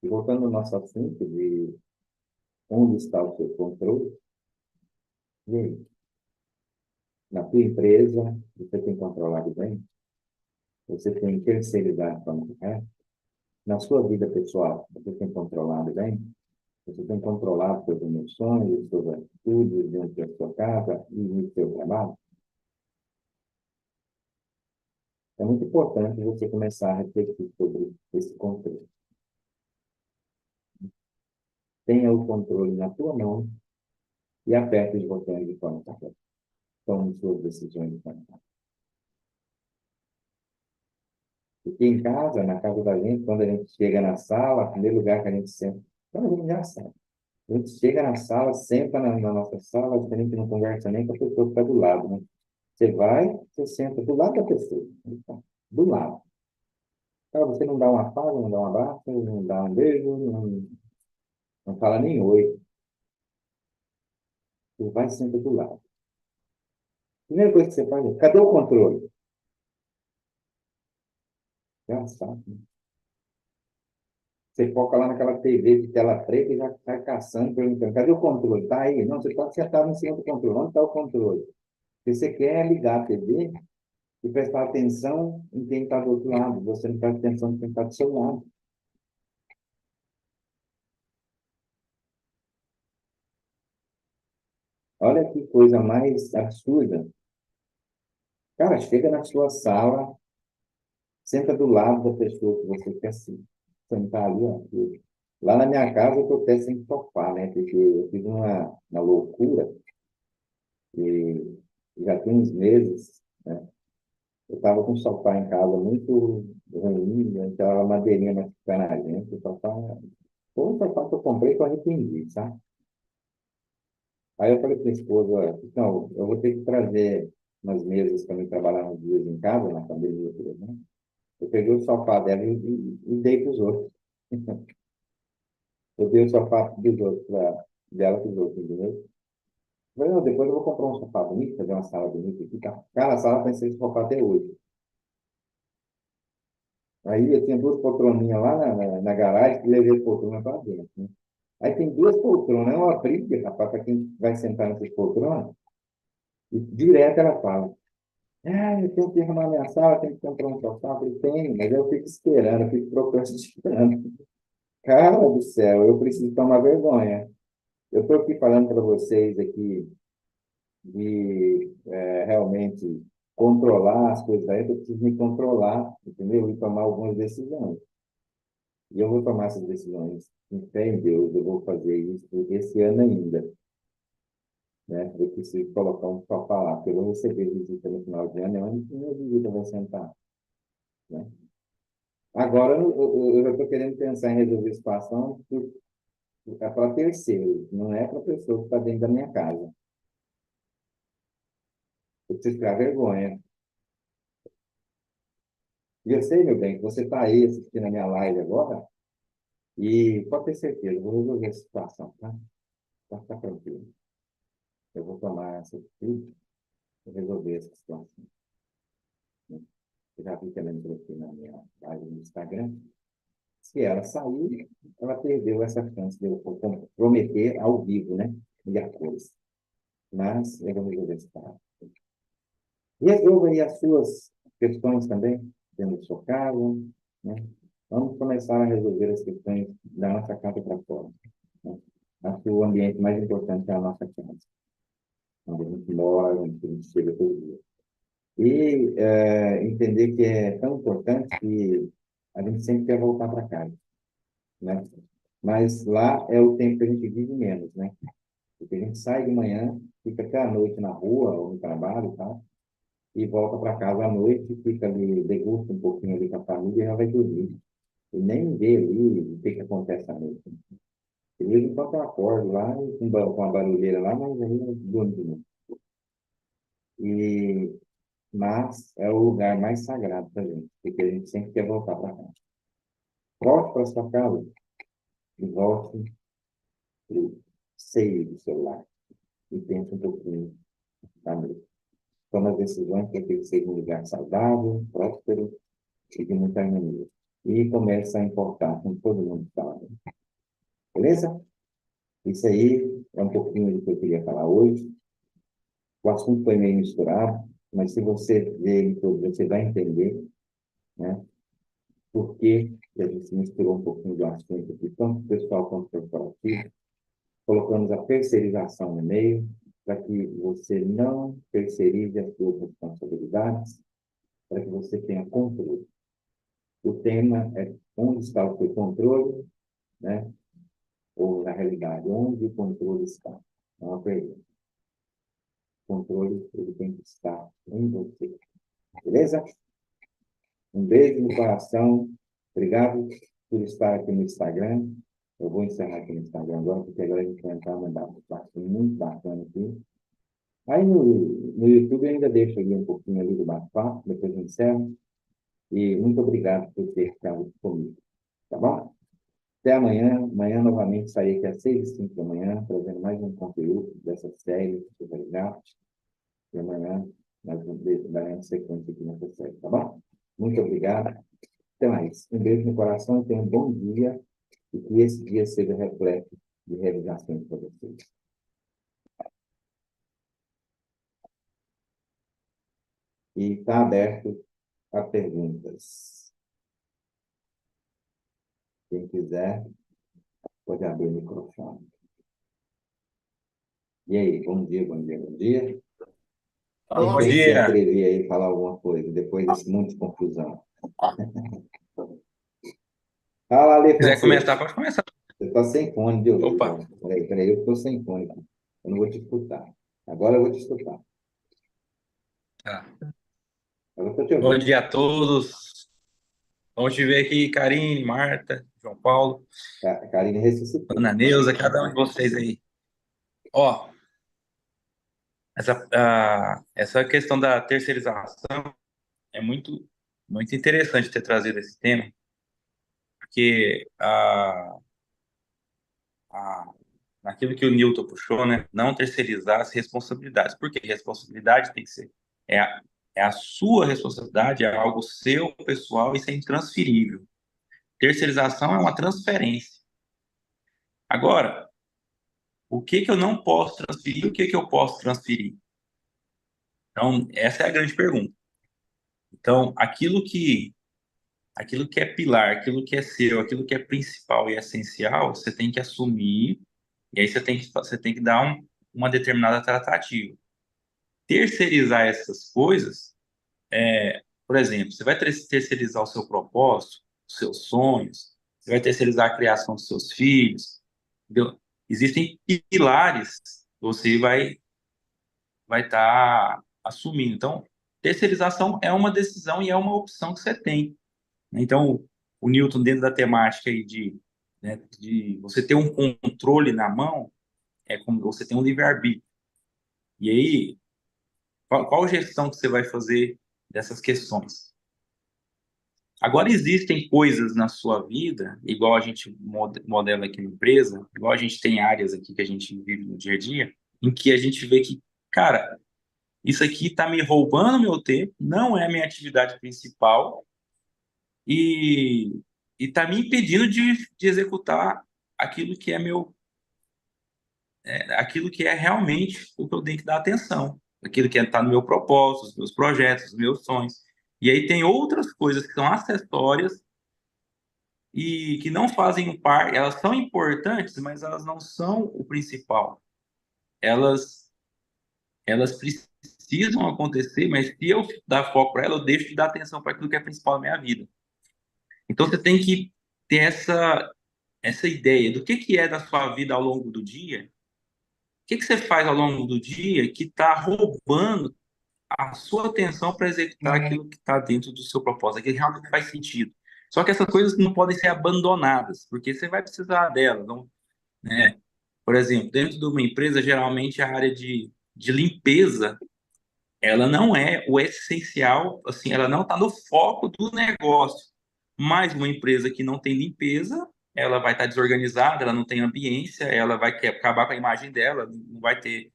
E voltando ao nosso assunto de onde está o seu controle, gente, na tua empresa, você tem controlado bem? Você tem terceirizado para correto? Na sua vida pessoal, você tem controlado bem? Você tem controlado suas emoções, suas atitudes dentro da sua casa e no seu trabalho? É muito importante você começar a refletir sobre esse controle. Tenha o controle na tua mão e aperte os botões de forma correta. Tome suas decisões de forma correta. Porque em casa, na casa da gente, quando a gente chega na sala, o primeiro lugar que a gente senta, então a gente já sabe. A gente chega na sala, senta na nossa sala, a gente não conversa nem com a pessoa que está do lado, né? Você vai, você senta do lado da pessoa, então, do lado. Então, você não dá uma afago, não dá um abraço, não dá um beijo, não fala nem oi. Você vai e senta do lado. Primeira coisa que você faz é, cadê o controle? Já sabe, né? Você foca lá naquela TV de tela preta e já sai caçando, perguntando, cadê o controle? Tá aí. Não, você pode sentar em cima do controle. Onde está o controle? O que você quer é ligar a TV e prestar atenção em quem está do outro lado. Você não presta atenção em quem está do seu lado. Olha que coisa mais absurda. Cara, chega na sua sala, senta do lado da pessoa que você quer sentar ali, ó. Lá na minha casa eu estou até sem sofá, né? Porque eu fiz uma loucura. já tem uns meses, né? Eu estava com o sofá em casa muito ruim, né? Aquela madeirinha mais canalhenta, o sofá, foi um sofá que eu comprei que eu arrependi, sabe? Aí eu falei para minha esposa, olha, não, eu vou ter que trazer umas mesas para mim trabalhar uns dias em casa, na pandemia, por exemplo. Eu peguei o sofá dela e dei para os outros. Eu dei o sofá dos outros, dela para os outros, entendeu? Eu falei, não, depois eu vou comprar um sofá bonito, fazer uma sala bonita aqui. Tá? Cara, a sala pensei esse sofá até hoje. Aí eu tinha duas poltroninhas lá na garagem que levei a poltrona para dentro, né? Aí tem duas poltronas, é uma briga, rapaz, para quem vai sentar nessas poltronas. E direto ela fala, ah, eu tenho que arrumar minha sala, tenho que comprar um sofá. Eu falei, tem, mas eu fico esperando, eu fico procrastinando. Cara do céu, eu preciso tomar vergonha. Eu estou aqui falando para vocês aqui de realmente controlar as coisas aí, eu preciso me controlar, entendeu? E tomar algumas decisões. E eu vou tomar essas decisões em fé em Deus, eu vou fazer isso esse ano ainda, né? Eu preciso colocar um sofá lá, porque eu vou receber visita no final de ano, é onde minha visita vai sentar, né? Agora, eu já estou querendo pensar em resolver a situação é para terceiro, não é para a pessoa que está dentro da minha casa. Eu preciso criar vergonha. E eu sei, meu bem, que você está aí assistindo a minha live agora, e pode ter certeza, eu vou resolver essa situação, tá? Pode ficar tranquilo. Eu vou tomar essa atitude e resolver essa situação, né? Eu já vi que ela entrou aqui na minha live no Instagram. Se ela sair, ela perdeu essa chance de eu prometer ao vivo, né? E a coisa. Mas eu vou resolver esse caso. Resolva aí as suas questões também, dentro do seu carro, né? Vamos começar a resolver as questões da nossa casa para fora, né? Acho que o ambiente mais importante é a nossa casa, onde a gente mora, onde a gente chega todo dia. E entender que é tão importante que a gente sempre quer voltar para casa, né? Mas lá é o tempo que a gente vive menos, né? Porque a gente sai de manhã, fica até a noite na rua ou no trabalho e tal, e volta para casa à noite, fica ali, degusta um pouquinho ali com a família e já vai dormir. E nem vê ali o que acontece à noite. De vez em quando eu acordo lá, com uma barulheira lá, mas aí eu durmo de novo. E, mas é o lugar mais sagrado para a gente, porque a gente sempre quer voltar para casa. Volte para sua casa e volte para o seio do seu lar e pense um pouquinho, sabe? Toma as decisões para que ele seja um lugar saudável, próspero e de muita harmonia. E começa a importar com todo mundo que está lá dentro. Beleza? Isso aí é um pouquinho do que eu queria falar hoje. O assunto foi meio misturado, mas se você ver ele todo, você vai entender, né, por que a gente misturou um pouquinho do assunto aqui, tanto pessoal quanto corporativo. Colocamos a terceirização no meio, para que você não terceirize as suas responsabilidades, para que você tenha controle. O tema é onde está o seu controle, né? Ou, na realidade, onde o controle está? É uma pergunta. O controle ele tem que estar em você. Beleza? Um beijo no coração. Obrigado por estar aqui no Instagram. Eu vou encerrar aqui no Instagram agora, porque agora a gente vai entrar num bate-papo muito bacana aqui. Aí no YouTube eu ainda deixo ali um pouquinho ali do bate-papo, depois eu encerro. E muito obrigado por ter ficado comigo. Tá bom? Até amanhã. Amanhã, novamente, sair aqui às 6h05 da manhã, trazendo mais um conteúdo dessa série super legal. E amanhã nós vamos dar sequência aqui nessa série, tá bom? Muito obrigado. Até mais. Um beijo no coração, tenha um bom dia e que esse dia seja repleto de realizações para vocês. E está aberto a perguntas. Quem quiser, pode abrir o microfone. E aí, bom dia, bom dia, bom dia. Bom Quem se dia. atrever aí a falar alguma coisa depois desse monte de confusão? Fala, Se Ale quiser começar, Fonseca. pode começar. Você está sem fone de ouvido, Opa. cara. Peraí, eu estou sem fone aqui. Eu não vou te escutar. Agora eu vou te escutar. Tá. Agora estou te Bom ouvindo. dia a todos. Vamos te ver aqui, Karine, Marta, João Paulo, A Karine ressuscitou. Ana Neuza, cada um de vocês aí. Ó, essa questão da terceirização é muito interessante ter trazido esse tema, porque a, naquilo que o Newton puxou, né? Não terceirizar as responsabilidades. Porque responsabilidade tem que ser. É a, é a sua responsabilidade, é algo seu, pessoal, isso é intransferível. Terceirização é uma transferência. Agora, o que que eu não posso transferir e o que que eu posso transferir? Então, essa é a grande pergunta. Então, aquilo que é pilar, aquilo que é seu, aquilo que é principal e essencial, você tem que assumir e aí você tem que dar uma determinada tratativa. Terceirizar essas coisas, por exemplo, você vai terceirizar o seu propósito, os seus sonhos, você vai terceirizar a criação dos seus filhos, entendeu? Existem pilares que você vai estar assumindo. Então, terceirização é uma decisão e é uma opção que você tem. Então, o Newton, dentro da temática aí de você ter um controle na mão, é como você tem um livre-arbítrio. E aí, qual gestão que você vai fazer dessas questões? Agora, existem coisas na sua vida, igual a gente modela aqui na empresa, igual a gente tem áreas aqui que a gente vive no dia a dia, em que a gente vê que, cara, isso aqui está me roubando meu tempo, não é a minha atividade principal e está me impedindo de executar aquilo que é aquilo que é realmente o que eu tenho que dar atenção, aquilo que está no meu propósito, os meus projetos, os meus sonhos. E aí tem outras coisas que são acessórias e que não fazem parte, elas são importantes, mas elas não são o principal. Elas, elas precisam acontecer, mas se eu dar foco para ela, eu deixo de dar atenção para aquilo que é principal na minha vida. Então você tem que ter essa ideia do que é da sua vida ao longo do dia, o que você faz ao longo do dia que está roubando a sua atenção para executar aquilo que está dentro do seu propósito, aquilo que realmente faz sentido. Só que essas coisas não podem ser abandonadas, porque você vai precisar delas, não, né? Por exemplo, dentro de uma empresa, geralmente a área de limpeza, ela não é o essencial, assim, ela não está no foco do negócio. Mas uma empresa que não tem limpeza, ela vai estar desorganizada, ela não tem ambiência, ela vai acabar com a imagem dela, não vai ter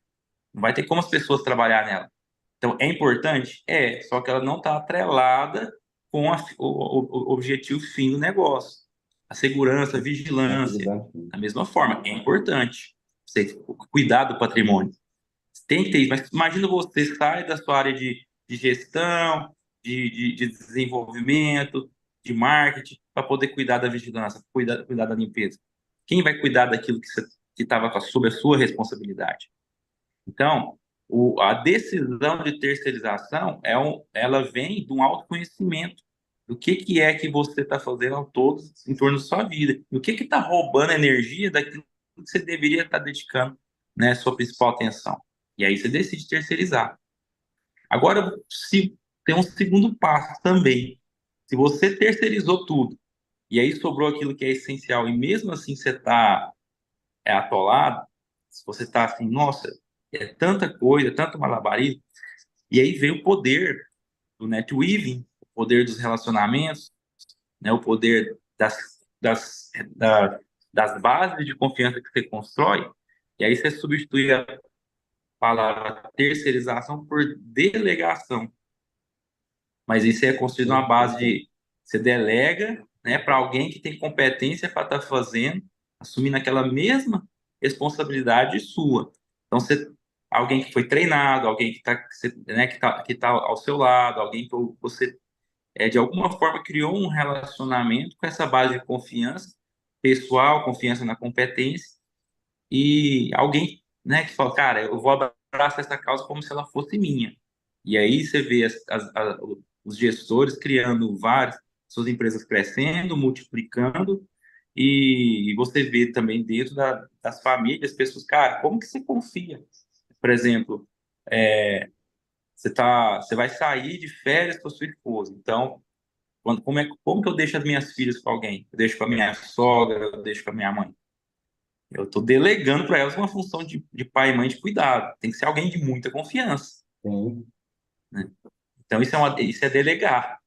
como as pessoas trabalhar nela. Então, é importante? É, só que ela não está atrelada com o objetivo fim do negócio. A segurança, a Na vigilância, atividade. da mesma forma, é importante. Você cuidar do patrimônio. Tem que ter isso, mas imagina você sai da sua área de gestão, de desenvolvimento, de marketing, para poder cuidar da vigilância, cuidar da limpeza. Quem vai cuidar daquilo que estava sob a sua responsabilidade? Então, a decisão de terceirização ela vem de um autoconhecimento do que é que você está fazendo ao todo em torno da sua vida. E o que está roubando energia daquilo que você deveria estar dedicando, né, sua principal atenção. E aí você decide terceirizar. Agora, se tem um segundo passo também. Se você terceirizou tudo, e aí sobrou aquilo que é essencial, e mesmo assim você está atolado, se você está assim, nossa, é tanta coisa, é tanto malabarismo, e aí vem o poder do netweaving, o poder dos relacionamentos, né, o poder das bases de confiança que você constrói, e aí você substitui a palavra terceirização por delegação. Mas isso é construído numa base de você delega, né, para alguém que tem competência para estar fazendo, assumindo aquela mesma responsabilidade sua. Então, alguém que foi treinado, alguém que está, né, que tá ao seu lado, alguém que você de alguma forma criou um relacionamento com essa base de confiança pessoal, confiança na competência e alguém, né, que fala, cara, eu vou abraçar essa causa como se ela fosse minha. E aí você vê os gestores criando várias, suas empresas crescendo, multiplicando, e você vê também dentro das famílias, pessoas, cara, como que você confia? Por exemplo, você vai sair de férias com a sua esposa. Então, como que eu deixo as minhas filhas com alguém? Eu deixo com a minha sogra, eu deixo com a minha mãe. Eu estou delegando para elas uma função de pai e mãe de cuidado. Tem que ser alguém de muita confiança, sim. né? Então, isso é delegar,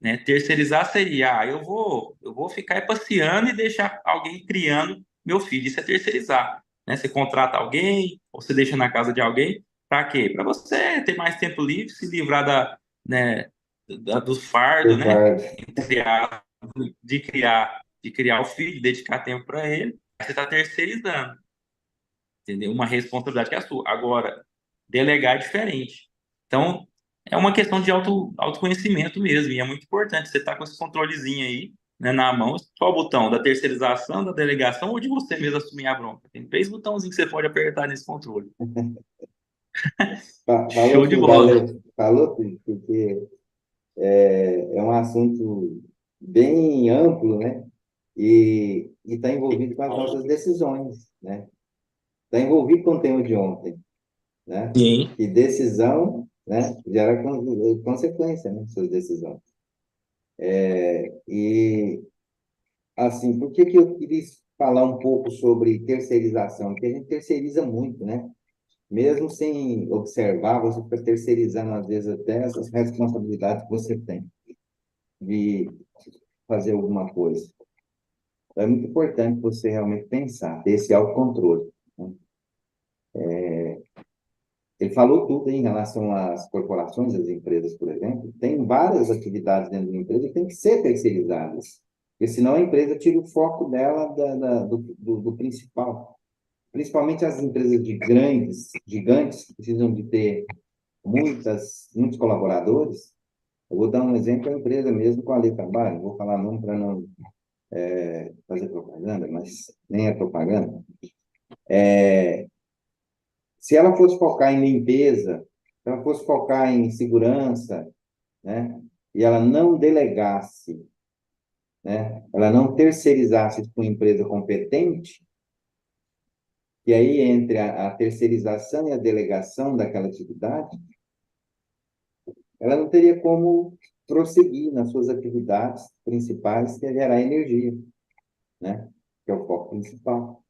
né? Terceirizar seria, eu vou ficar aí passeando e deixar alguém criando meu filho. Isso é terceirizar, né? Você contrata alguém, ou você deixa na casa de alguém, para quê? Para você ter mais tempo livre, se livrar né, dos fardos, Do né? parto. Entre a, de criar o filho, dedicar tempo para ele. Aí você está terceirizando, entendeu? Uma responsabilidade que é a sua. Agora, delegar é diferente. Então, é uma questão de autoconhecimento mesmo, e é muito importante você estar com esse controlezinho aí, né, na mão, só o botão da terceirização, da delegação ou de você mesmo assumir a bronca. Tem 3 botãozinhos que você pode apertar nesse controle. Falou Show de tudo, bola. Ale. Falou tudo, porque é um assunto bem amplo, né? E está envolvido com as nossas decisões, né? Está envolvido com o tema de ontem, né? Sim. Que decisão, né, gera consequência, né, suas decisões. E, assim, por que que eu quis falar um pouco sobre terceirização? Porque a gente terceiriza muito, né? Mesmo sem observar, você fica terceirizando, às vezes, até essas responsabilidades que você tem de fazer alguma coisa. Então, é muito importante você realmente pensar, ter esse autocontrole, né? Ele falou tudo em relação às corporações, às empresas, por exemplo. Tem várias atividades dentro de uma empresa que têm que ser terceirizadas, porque senão a empresa tira o foco dela do principal. Principalmente as empresas de grandes, gigantes, que precisam de ter muitos colaboradores. Eu vou dar um exemplo, a empresa mesmo com a Lei Trabalho, vou falar nome para não fazer propaganda, mas nem é propaganda. Se ela fosse focar em limpeza, se ela fosse focar em segurança, né, e ela não delegasse, né, ela não terceirizasse isso para uma empresa competente, e aí entre a terceirização e a delegação daquela atividade, ela não teria como prosseguir nas suas atividades principais, que é gerar energia, né, que é o foco principal,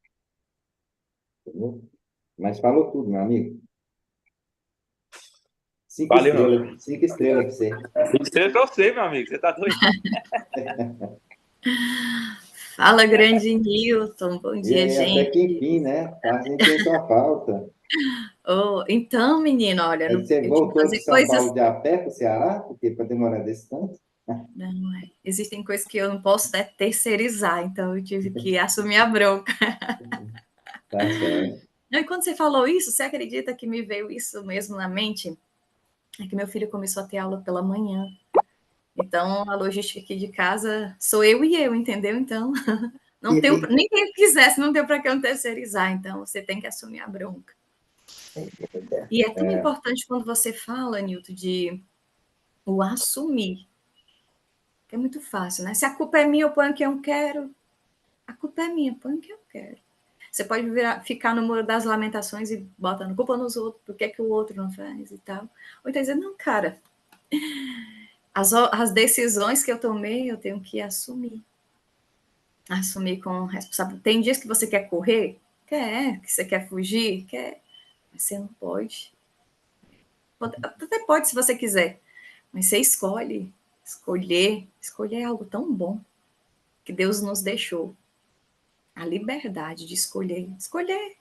entendeu? Mas falou tudo, meu amigo. Cinco Valeu, meu estrelas, amigo. 5 estrelas para você. Isso pra você, meu amigo. Você tá doido? Fala, grande Newton. Bom E dia, aí, até que gente. enfim, né? Tá sentindo sua falta. Oh, então, menino, olha, Aí você eu tive que voltou de fazer São Paulo coisas. de a pé para o Ceará? Porque para demorar desse tanto? Não, existem coisas que eu não posso terceirizar, então eu tive que assumir a bronca. Tá certo. E quando você falou isso, você acredita que me veio isso mesmo na mente? É que meu filho começou a ter aula pela manhã. Então, a logística aqui de casa sou eu e eu, entendeu? Então, E não tenho, aí? nem quem quisesse, não deu para que eu terceirizar. Então, você tem que assumir a bronca. E é tão É, importante quando você fala, Nilton, de o assumir, que é muito fácil, né? Se a culpa é minha, eu ponho o que eu quero. A culpa é minha, eu ponho o que eu quero. Você pode ficar no muro das lamentações e botando culpa nos outros, por que o outro não faz e tal. Ou então dizer, não, cara, as decisões que eu tomei, eu tenho que assumir. Assumir com responsabilidade. Tem dias que você quer correr? Quer. Que você quer fugir? Quer. Mas você não pode. Até pode se você quiser. Mas você escolhe. Escolher é algo tão bom que Deus nos deixou. A liberdade de escolher. Escolher.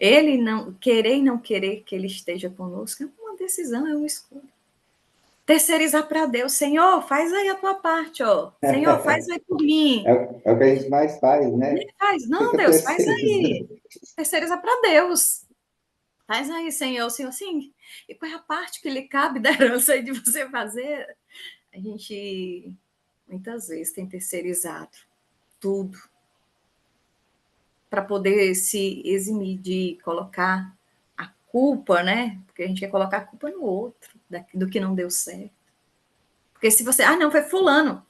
Ele não querer e não querer que ele esteja conosco é uma decisão, é uma escolha. Terceirizar para Deus, Senhor, faz aí a tua parte, ó. Senhor, faz aí por mim. é o que a gente mais faz, né? Faz, não, Fica Deus, faz aí. terceirizando. Terceiriza para Deus. Faz aí, Senhor, Senhor, sim. E qual é a parte que lhe cabe da herança aí de você fazer? A gente muitas vezes tem terceirizado tudo para poder se eximir de colocar a culpa, né? Porque a gente quer colocar a culpa no outro, do que não deu certo. Porque se você, não, foi fulano.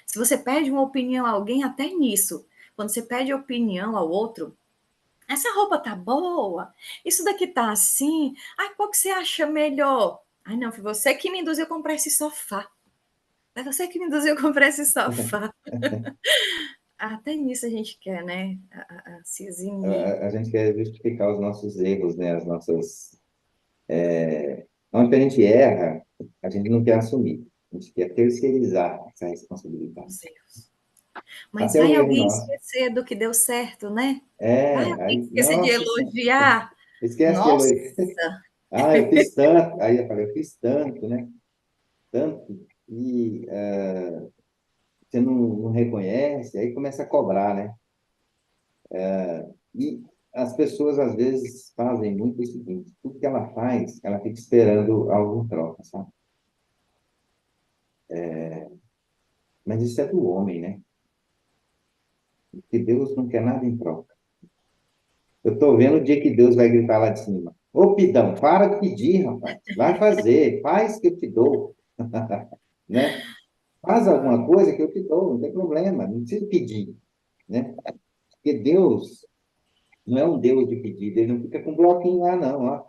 Se você pede uma opinião a alguém, até nisso, quando você pede opinião ao outro, Essa roupa tá boa? Isso daqui tá assim? Ai, qual que você acha melhor? Ai, não, foi você que me induziu a comprar esse sofá. Foi você que me induziu a comprar esse sofá. Até nisso a gente quer, né? Se eximir. A gente quer justificar os nossos erros, né? As nossas... Onde a gente erra, a gente não quer assumir. A gente quer terceirizar essa responsabilidade. Os erros. Mas Até o vai erro alguém nosso. esquecer do que deu certo, né? Vai É, alguém aí, esquecer de nossa, elogiar. esquece de Nossa, elogiar. Ah, eu fiz tanto. Aí eu falei, eu fiz tanto, né? Tanto. E você não reconhece, aí começa a cobrar, né? E as pessoas, às vezes, fazem muito o seguinte: tudo que ela faz, ela fica esperando algo em troca, sabe? Mas isso é do homem, né? Porque Deus não quer nada em troca. Eu estou vendo o dia que Deus vai gritar lá de cima: Ô, Pidão, para de pedir, rapaz. Vai fazer, faz que eu te dou, né? Faz alguma coisa que eu te dou, não tem problema, não precisa pedir, né? Porque Deus não é um Deus de pedido, ele não fica com bloquinho lá, não, ó.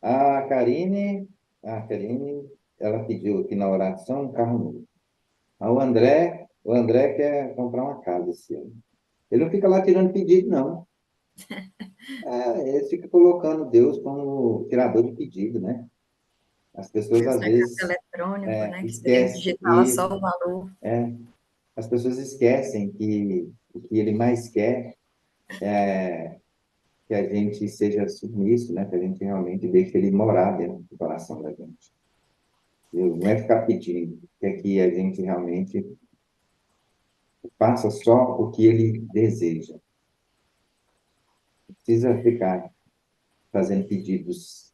A Karine, a Karine, ela pediu aqui na oração um carro novo. O André quer comprar uma casa esse ano. Ele não fica lá tirando pedido, não. Ele fica colocando Deus como tirador de pedido, né? As pessoas, fez às na caixa vezes, eletrônico, né? Que você esquecem digitava só isso. o valor. É, as pessoas esquecem que o que ele mais quer é que a gente seja submisso, né? Que a gente realmente deixe ele morar dentro do coração da gente. Não é ficar pedindo, é que a gente realmente faça só o que ele deseja. Não precisa ficar fazendo pedidos.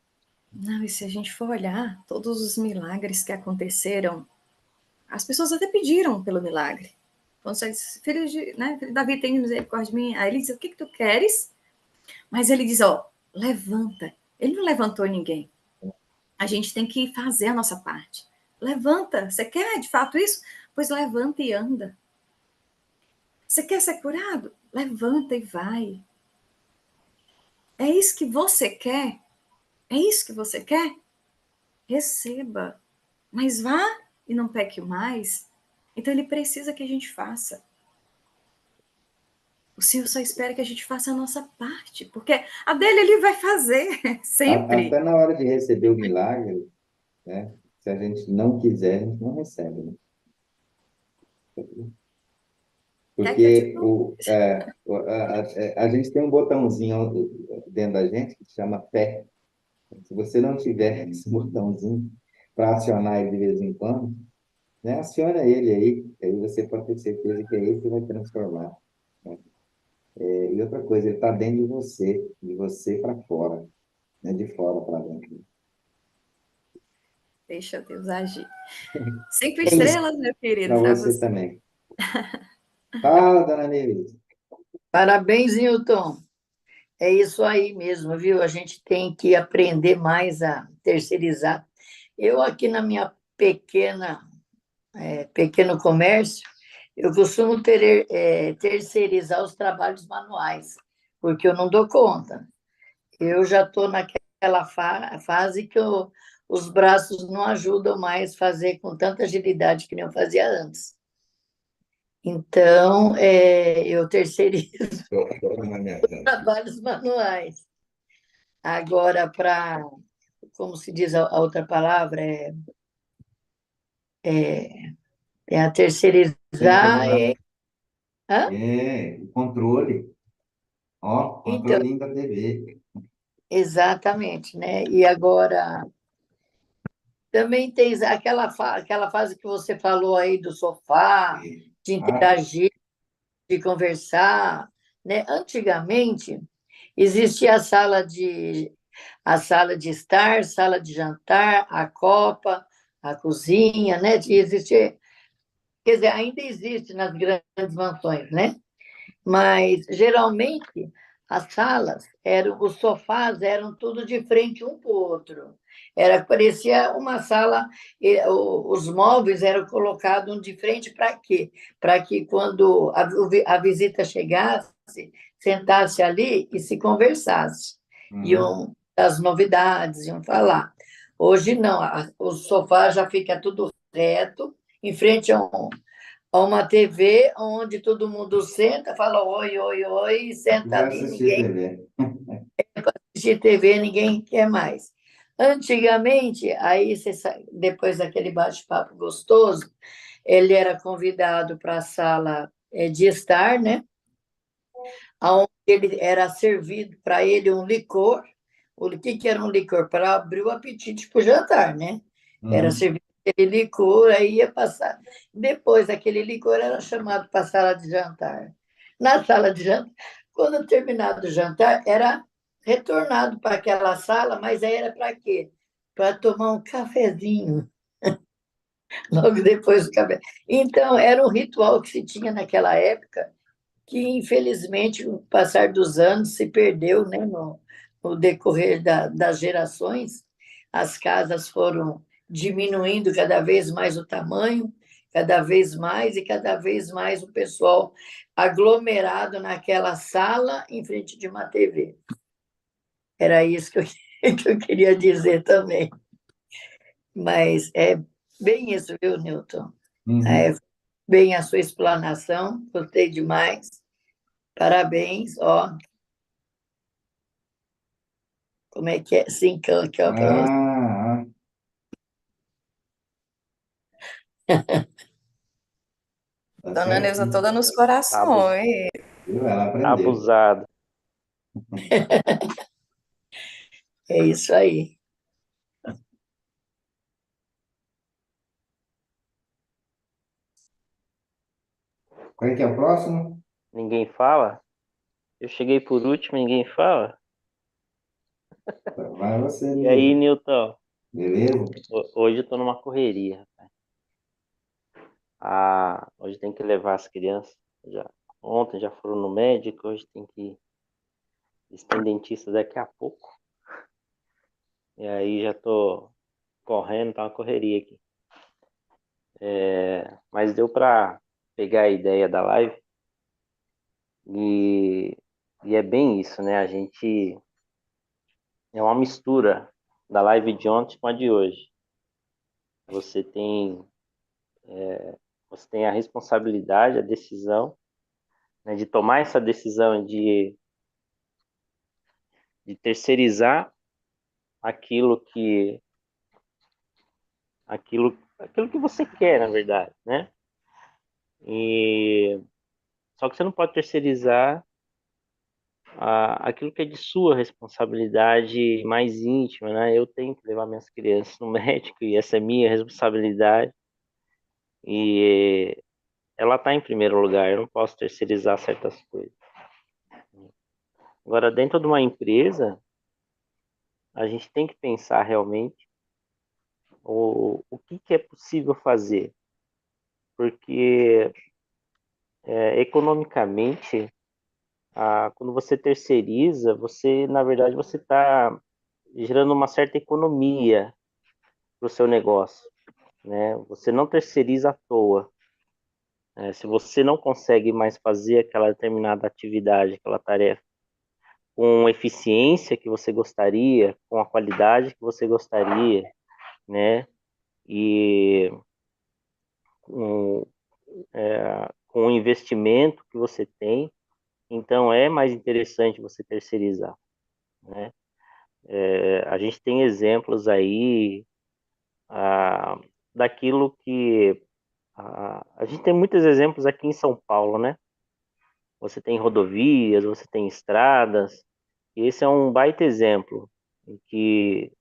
Não, e se a gente for olhar todos os milagres que aconteceram, as pessoas até pediram pelo milagre. Quando você diz, filho de, né, filho de Davi, tem misericórdia de mim. Aí ele diz, o que tu queres? Mas ele diz, ó, levanta. Ele não levantou ninguém. A gente tem que fazer a nossa parte. Levanta. Você quer de fato isso? Pois levanta e anda. Você quer ser curado? Levanta e vai. É isso que você quer? É isso que você quer? Receba. Mas vá e não peque mais. Então ele precisa que a gente faça. O Senhor só espera que a gente faça a nossa parte, porque a dele ele vai fazer Até sempre. na hora de receber o milagre, né? Se a gente não quiser, a gente não recebe, né? Quer que eu te Porque conte? a gente tem um botãozinho dentro da gente que chama fé. Se você não tiver esse botãozinho para acionar ele de vez em quando, né? Aciona ele aí você pode ter certeza que é ele que vai transformar, né? E outra coisa, ele está dentro de você para fora, né? De fora para dentro. Deixa Deus agir. 5 É isso. estrelas, meu querido, Para para você você. também. Fala, dona Neves. Parabéns, Newton. É isso aí mesmo, viu? A gente tem que aprender mais a terceirizar. Eu aqui na minha pequeno comércio, eu costumo terceirizar os trabalhos manuais, porque eu não dou conta. Eu já estou naquela fase que os braços não ajudam mais a fazer com tanta agilidade que nem eu fazia antes. Então, eu terceirizo trabalhos manuais. Agora, como se diz a outra palavra, a terceirizar. Centralizar. Hã? O controle. Ó, Então, controlinho da TV. exatamente, né? E agora, também tem aquela fase que você falou aí do sofá, de Ah, interagir, de conversar, né? Antigamente, existia a sala de estar, sala de jantar, a copa, a cozinha, né? Existia, quer dizer, ainda existe nas grandes mansões, né? Mas geralmente os sofás eram tudo de frente um para o outro. Parecia uma sala, os móveis eram colocados um de frente para quê? Para que quando a visita chegasse, sentasse ali e se conversasse. Iam das novidades, iam falar. Hoje não, o sofá já fica tudo reto, em frente a uma TV, onde todo mundo senta, fala oi, oi, oi, e senta Vai ali, assistir ninguém TV. assistir TV, ninguém quer mais. Antigamente, aí depois daquele bate-papo gostoso, ele era convidado para a sala de estar, né? Onde ele era servido para ele um licor. O que era um licor? Para abrir o apetite para o jantar, né? Era servido aquele licor, aí ia passar. Depois, aquele licor era chamado para a sala de jantar. Na sala de jantar, quando terminado o jantar, era retornado para aquela sala, mas aí era para quê? Para tomar um cafezinho, logo depois do café. Então, era um ritual que se tinha naquela época, que infelizmente, com o passar dos anos, se perdeu, né, no decorrer das gerações. As casas foram diminuindo cada vez mais o tamanho, cada vez mais, e cada vez mais o pessoal aglomerado naquela sala em frente de uma TV. Era isso que eu, que eu queria dizer também. Mas é bem isso, viu, Newton? É bem a sua explanação, gostei demais. Parabéns, ó. Como é que é? Cincão, que é para você. Ah, tá Dona Neuza certo. toda nos Abu- corações. Viu? Ela aprendeu. Abusado. É isso aí. Qual é que é o próximo? Ninguém fala? Eu cheguei por último, ninguém fala? Vai você, E aí, Nilson. Newton? Beleza? Hoje eu tô numa correria, rapaz. Hoje tem que levar as crianças. Ontem já foram no médico, hoje tem que. Eles têm dentista daqui a pouco. E aí já tô correndo, tá uma correria aqui. Mas deu pra pegar a ideia da live. E é bem isso, né? A gente. É uma mistura da live de ontem com a de hoje. Você tem, você tem a responsabilidade, a decisão, né, de tomar essa decisão de terceirizar aquilo aquilo que você quer, na verdade, né? E só que você não pode terceirizar aquilo que é de sua responsabilidade mais íntima, né? Eu tenho que levar minhas crianças no médico e essa é minha responsabilidade e ela está em primeiro lugar. Eu não posso terceirizar certas coisas. Agora, dentro de uma empresa, a gente tem que pensar realmente o que é possível fazer, porque economicamente, quando você terceiriza, na verdade, você está gerando uma certa economia para o seu negócio, né? Você não terceiriza à toa. Se você não consegue mais fazer aquela determinada atividade, aquela tarefa, com eficiência que você gostaria, com a qualidade que você gostaria, né? E com, com o investimento que você tem, então é mais interessante você terceirizar, né? A gente tem exemplos aí daquilo que a gente tem muitos exemplos aqui em São Paulo, né? Você tem rodovias, você tem estradas, e esse é um baita exemplo em que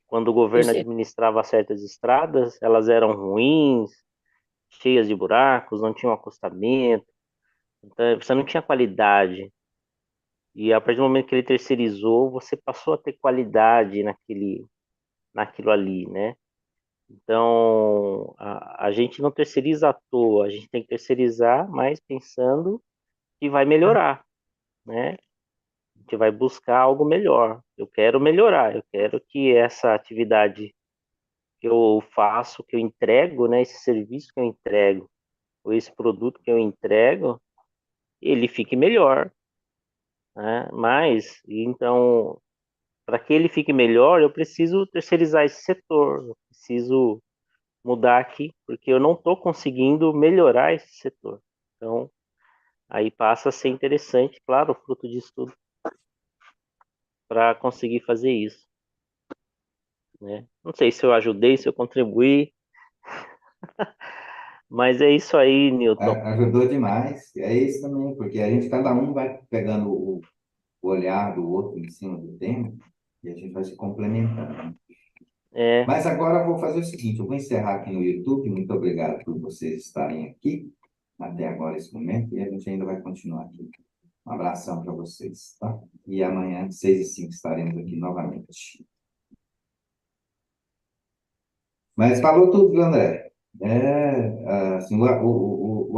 quando o governo administrava certas estradas, elas eram ruins, cheias de buracos, não tinham acostamento, então você não tinha qualidade. E a partir do momento que ele terceirizou, você passou a ter qualidade naquilo ali, né? Então, a gente não terceiriza à toa, a gente tem que terceirizar, mas pensando que vai melhorar, né? A gente vai buscar algo melhor. Eu quero melhorar, eu quero que essa atividade que eu faço, que eu entrego, né? Esse serviço que eu entrego, ou esse produto que eu entrego, ele fique melhor, né? Mas, então, para que ele fique melhor, eu preciso terceirizar esse setor, eu preciso mudar aqui, porque eu não estou conseguindo melhorar esse setor. Então, aí passa a ser interessante, claro, fruto de estudo, para conseguir fazer isso, né? Não sei se eu ajudei, se eu contribuí, mas é isso aí, Newton. Ajudou demais. É isso também, porque a gente, cada um vai pegando o olhar do outro em cima do tema e a gente vai se complementando, né? É, Mas agora eu vou fazer o seguinte, eu vou encerrar aqui no YouTube. Muito obrigado por vocês estarem aqui até agora esse momento e a gente ainda vai continuar aqui. Um abração para vocês, tá? E amanhã, de 6h05, estaremos aqui novamente. Mas falou tudo, viu, André? Assim, o